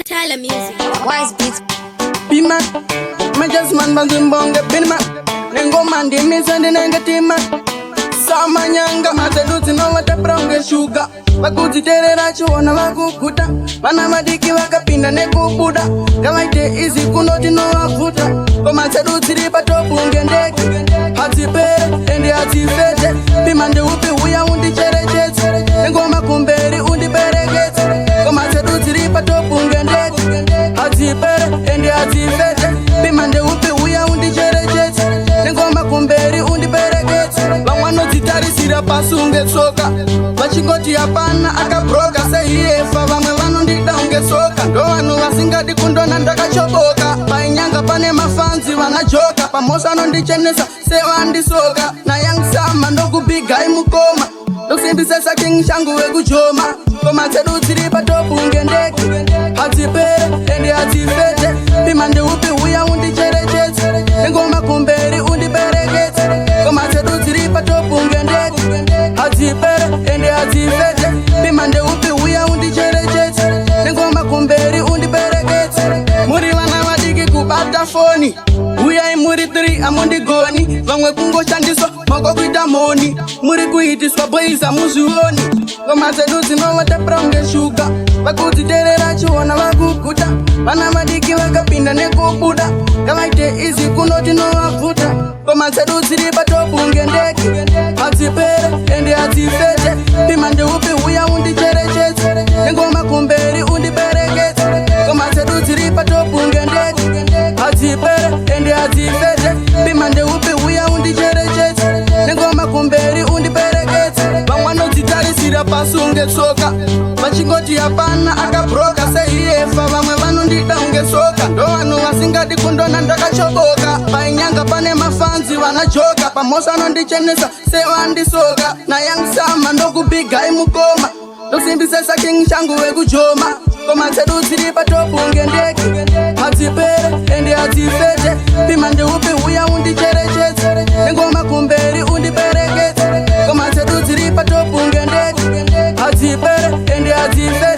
Tyler Music. Wise Beats. Pima, majas man bangimbonge pinma. Nengo mandi misandi nenge tima. Sama nyanga mateluti no wata pronge shuga. Bakuti tere rachu wana wakukuta. Mana madiki wakapinda nekubuda. Kawaite izi kunoti no wakuta. Koma teluti ripa topu ngendeki. Hati pere, endi hati fete. Pimande upi uya undi chere chete. Nengo makumberi undi beregete. Koma teluti ripa topu ngendeki. Hati pere, endi hati fete. Pimande upi uya undi chere chete. Nengo makumberi undi beregete. Wano zitari sira pasunge soka. Wachingoti yapana akabroka. Sehiyefa vamwe wano ndida unge soka. Ndo wanu wasingadi kundona ndaka choboka. Painyanga pane mafanzi wanajoka. Pamosa no ndichenesa sewa ndisoka. Na yang sama ndo kubiga imukoma. Dosimbi sesa king shangu wegu joma. Koma tedu tiripa topu ngendeki. Hati pere, endi hati fete. Pimande upi uya undi chere chete. Ngoma kumberi undi beregete. Koma tedu tiripa topu ngendeki. Hati pere, endi hati fete. Pimande upi uya undi chere chete. Ngoma kumberi undi beregete. Muri wana wadiki kubata foni. Uya imuri 3 amundi goni. Vangwe kungo chandiso moko kuita moni. Muri kuitiswa boisa muzuoni. Koma tedu zino wata pronge shuga. Bakuti tere rachu wana wakukuta. Wana madiki wakapinda nekubuda. Kawaite izi kunoti no wakuta. Koma tedu ziripa topu ngendeki. Hati pere, endi hati fete. Pimande upi uya undi chere chete. Ngoma kumberi undi beregete. Koma tedu ziripa topu ngendeki. Hati pere, endi hati fete. Pimande upi uya undi chere chete. Ngoma kumberi undi beregete. Bangwano zitari sira pasunge soka. Wachingoti yapana akabroka. Sehiyefa vamwe vanu ndida unge soka. Ndo wanu wasingadi kundona ndaka choboka. Painyanga pane mafanzi wanajoka. Pamosa no ndichenesa sewa ndisoka. Na yang sama ndo kubiga imukoma. Dosimbi sesa king shangu wegu joma. Koma tedu tiripa topu ngendeki. Hati pere, endi hati fete. Pimande upi uya undi chere chete. Ngoma kumberi undi beregete. Koma tedu tiripa topu ngendeki. Hati pere, endi hati fete.